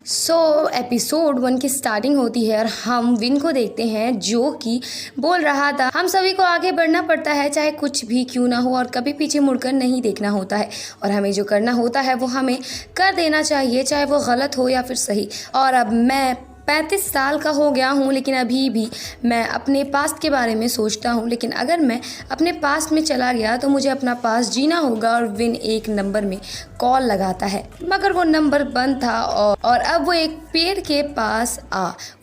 Episode 1 की starting होती है और हम विन को देखते हैं जो कि बोल रहा था हम सभी को आगे बढ़ना पड़ता है चाहे कुछ भी क्यों ना हो और कभी पीछे मुड़कर नहीं देखना होता है और हमें जो करना होता है वो हमें कर देना चाहिए चाहे वो गलत हो या फिर सही। और अब मैं 35 साल का हो गया हूँ लेकिन अभी भी मैं अपने पास्ट के बारे में सोचता हूँ, लेकिन अगर मैं अपने पास्ट में चला गया तो मुझे अपना पास्ट जीना होगा। और विन एक नंबर में कॉल लगाता है मगर वो नंबर बंद था और अब वो एक पेड़ के पास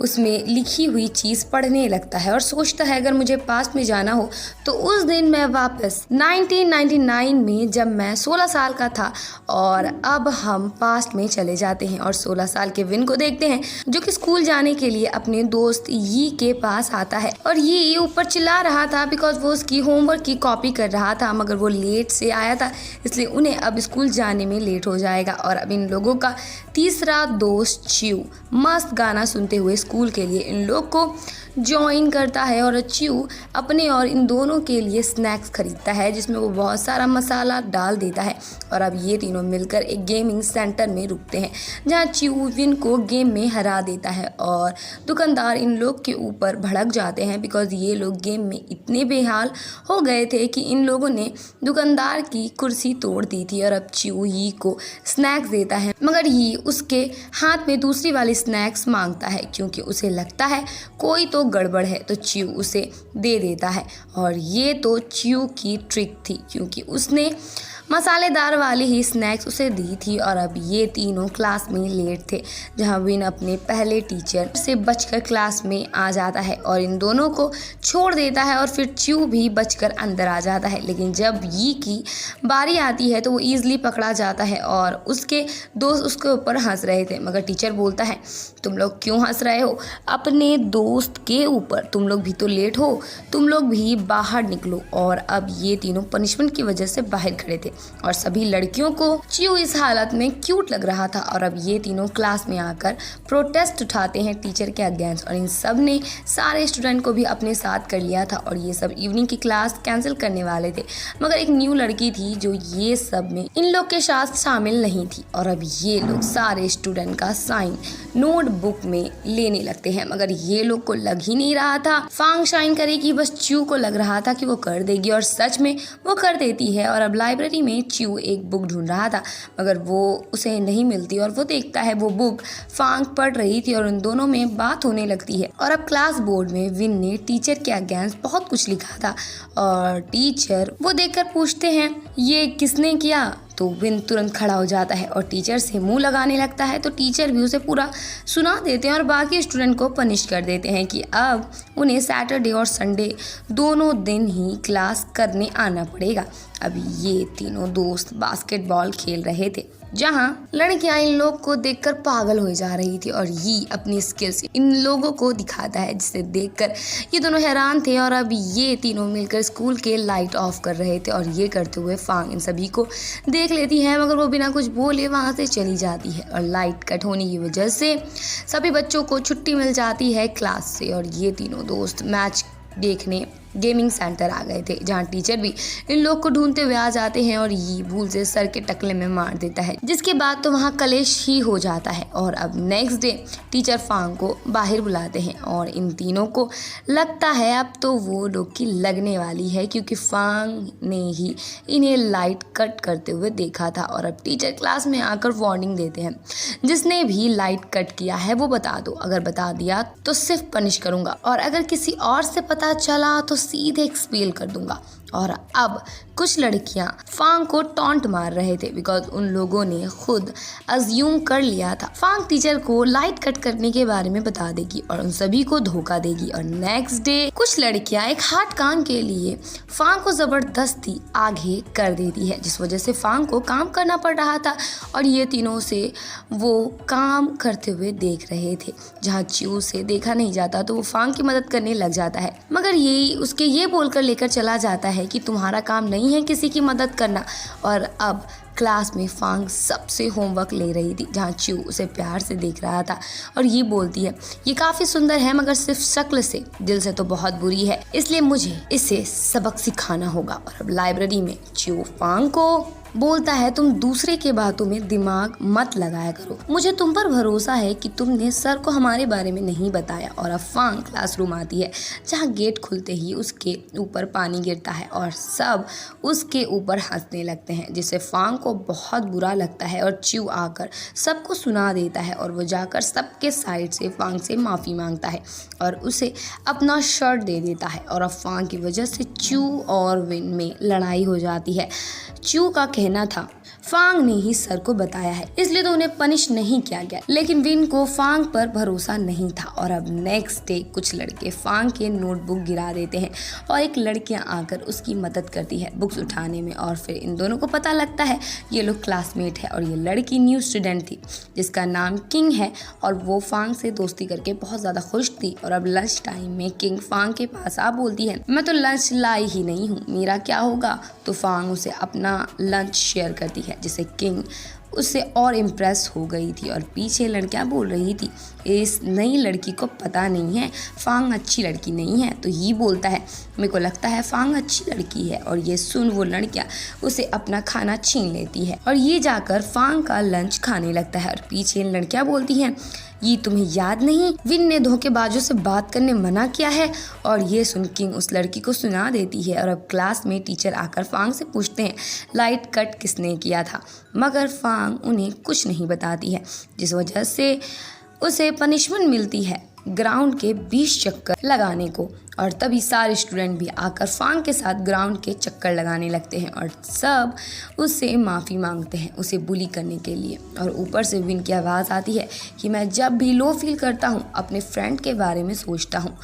उसमें लिखी हुई चीज़ पढ़ने लगता है और सोचता है अगर मुझे पास्ट में जाना हो तो उस दिन मैं वापस 1999 में जब मैं 16 साल का था। और अब हम पास्ट में चले जाते हैं और 16 साल के विन को देखते हैं जो कि स्कूल जाने के लिए अपने दोस्त यी के पास आता है और ये ऊपर चिल्ला रहा था बिकॉज वो उसकी होमवर्क की कॉपी कर रहा था मगर वो लेट से आया था इसलिए उन्हें अब स्कूल जाने में लेट हो जाएगा। और अब इन लोगों का तीसरा दोस्त च्यू मस्त गाना सुनते हुए स्कूल के लिए इन लोग को ज्वाइन करता है और च्यू अपने और इन दोनों के लिए स्नैक्स खरीदता है जिसमें वो बहुत सारा मसाला डाल देता है। और अब ये तीनों मिलकर एक गेमिंग सेंटर में रुकते हैं जहाँ च्यू विन को गेम में हरा देता है और दुकानदार इन लोग के ऊपर भड़क जाते हैं बिकॉज ये लोग गेम में इतने बेहाल हो गए थे कि इन लोगों ने दुकानदार की कुर्सी तोड़ दी थी। और अब च्यू यी को स्नैक्स देता है मगर यी उसके हाथ में दूसरी वाली स्नैक्स मांगता है क्योंकि उसे लगता है कोई तो गड़बड़ है तो च्यू उसे दे देता है। और ये तो च्यू की ट्रिक थी क्योंकि उसने मसालेदार वाली ही स्नैक्स उसे दी थी। और अब ये तीनों क्लास में लेट थे जहां विन अपने पहले टीचर से बचकर क्लास में आ जाता है और इन दोनों को छोड़ देता है और फिर च्यू भी बचकर अंदर आ जाता है। लेकिन जब यी की बारी आती है तो वो ईजिली पकड़ा जाता है और उसके दोस्त उसके ऊपर हंस रहे थे मगर टीचर बोलता है तुम लोग क्यों हंस रहे हो अपने दोस्त के ऊपर, तुम लोग भी तो लेट हो, तुम लोग भी बाहर निकलो। और अब ये तीनों पनिशमेंट की वजह से बाहर खड़े थे और सभी लड़कियों को च्यू इस हालत में क्यूट लग रहा था। और अब ये तीनों क्लास में आकर प्रोटेस्ट उठाते हैं टीचर के अगेंस्ट और इन सब ने सारे स्टूडेंट को भी अपने साथ कर लिया था और ये सब इवनिंग की क्लास कैंसिल करने वाले थे मगर एक न्यू लड़की थी जो ये सब में इन लोग के साथ शामिल नहीं थी। और अब ये लोग सारे स्टूडेंट का साइन नोटबुक में लेने लगते हैं मगर ये लोग को लग ही नहीं रहा था फांग शाइन करेगी, बस च्यू को लग रहा था कि वो कर देगी और सच में वो कर देती है। और अब लाइब्रेरी में च्यू एक बुक ढूंढ रहा था मगर वो उसे नहीं मिलती और वो देखता है वो बुक फांग पढ़ रही थी और उन दोनों में बात होने लगती है। और अब क्लास बोर्ड में विन ने टीचर के अगेंस्ट बहुत कुछ लिखा था और टीचर वो देखकर पूछते हैं ये किसने किया तो विन तुरंत खड़ा हो जाता है और टीचर से मुंह लगाने लगता है तो टीचर भी उसे पूरा सुना देते हैं और बाकी स्टूडेंट को पनिश कर देते हैं कि अब उन्हें सैटरडे और संडे दोनों दिन ही क्लास करने आना पड़ेगा। अब ये तीनों दोस्त बास्केटबॉल खेल रहे थे जहां लड़कियां इन लोग को देखकर पागल हो जा रही थी और ये अपनी स्किल्स इन लोगों को दिखाता है जिसे देखकर ये दोनों हैरान थे। और अब ये तीनों मिलकर स्कूल के लाइट ऑफ कर रहे थे और ये करते हुए फांग इन सभी को देख लेती है मगर वो बिना कुछ बोले वहां से चली जाती है और लाइट कट होने की वजह से सभी बच्चों को छुट्टी मिल जाती है क्लास से। और ये तीनों दोस्त मैच देखने गेमिंग सेंटर आ गए थे जहां टीचर भी इन लोग को ढूंढते हुए आ जाते हैं और ये भूल से सर के टकले में मार देता है जिसके बाद तो वहां कलेश ही हो जाता है। और अब नेक्स्ट डे टीचर फांग को बाहर बुलाते हैं और इन तीनों को लगता है अब तो वो लोग की लगने वाली है क्योंकि फांग ने ही इन्हें लाइट कट करते हुए देखा था। और अब टीचर क्लास में आकर वार्निंग देते हैं जिसने भी लाइट कट किया है वो बता दो, अगर बता दिया तो सिर्फ पनिश करूंगा और अगर किसी और से पता चला तो सीधे एक्सपेल कर दूंगा। और अब कुछ लड़कियां फांग को टॉन्ट मार रहे थे बिकॉज उन लोगों ने खुद अज्यूम कर लिया था फांग टीचर को लाइट कट करने के बारे में बता देगी और उन सभी को धोखा देगी। और नेक्स्ट डे कुछ लड़कियां एक हार्ड काम के लिए फांग को जबरदस्ती आगे कर देती है जिस वजह से फांग को काम करना पड़ रहा था और ये तीनों से वो काम करते हुए देख रहे थे जहाँ च्यू से देखा नहीं जाता तो वो फांग की मदद करने लग जाता है मगर ये उसके ये बोलकर लेकर चला जाता है कि तुम्हारा काम नहीं है किसी की मदद करना। और अब क्लास में फांग सबसे होमवर्क ले रही थी जहाँ च्यू उसे प्यार से देख रहा था और ये बोलती है ये काफ़ी सुंदर है मगर सिर्फ शक्ल से, दिल से तो बहुत बुरी है, इसलिए मुझे इसे सबक सिखाना होगा। और अब लाइब्रेरी में च्यू फांग को बोलता है तुम दूसरे के बातों में दिमाग मत लगाया करो, मुझे तुम पर भरोसा है कि तुमने सर को हमारे बारे में नहीं बताया। और अब फांग क्लासरूम आती है जहाँ गेट खुलते ही उसके ऊपर पानी गिरता है और सब उसके ऊपर हंसने लगते हैं, जिससे फांग को बहुत बुरा लगता है और च्यू आकर सबको सुना देता है और वो जाकर सबके साइड से फांग से माफ़ी मांगता है और उसे अपना शर्ट दे देता है। और अब फांग की वजह से च्यू और विन में लड़ाई हो जाती है। च्यू का कहना था फांग ने ही सर को बताया है इसलिए तो उन्हें पनिश नहीं किया गया, लेकिन विन को फांग पर भरोसा नहीं था। और अब नेक्स्ट डे कुछ लड़के फांग के नोटबुक गिरा देते हैं और एक लड़कियां आकर उसकी मदद करती है बुक्स उठाने में। और फिर इन दोनों को पता लगता है ये लोग क्लासमेट है और ये लड़की न्यू स्टूडेंट थी जिसका नाम किंग है और वो फांग से दोस्ती करके बहुत ज़्यादा खुश थी। और अब लंच टाइम में किंग फांग के पास आ बोलती है मैं तो लंच लाई ही नहीं हूँ, मेरा क्या होगा। तो फांग उसे अपना लंच शेयर करती है जिससे किंग उससे और इम्प्रेस हो गई थी। और पीछे लड़कियां बोल रही थी इस नई लड़की को पता नहीं है फांग अच्छी लड़की नहीं है। तो ये बोलता है मेरे को लगता है फांग अच्छी लड़की है। और ये सुन वो लड़कियां उसे अपना खाना छीन लेती है और ये जाकर फांग का लंच खाने लगता है। और पीछे लड़कियां बोलती हैं ये तुम्हें याद नहीं विन ने धोखेबाजों से बात करने मना किया है। और ये सुन किंग उस लड़की को सुना देती है। और अब क्लास में टीचर आकर फांग से पूछते हैं लाइट कट किसने किया था, मगर फांग उन्हें कुछ नहीं बताती है, जिस वजह से उसे पनिशमेंट मिलती है ग्राउंड के 20 चक्कर लगाने को। और तभी सारे स्टूडेंट भी आकर फांग के साथ ग्राउंड के चक्कर लगाने लगते हैं और सब उससे माफ़ी मांगते हैं उसे बुली करने के लिए। और ऊपर से विन की आवाज़ आती है कि मैं जब भी लो फील करता हूँ अपने फ्रेंड के बारे में सोचता हूँ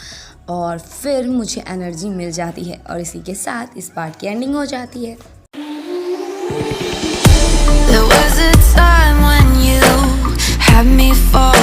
और फिर मुझे एनर्जी मिल जाती है। और इसी के साथ इस पार्ट की एंडिंग हो जाती है। There was a time when you had me fall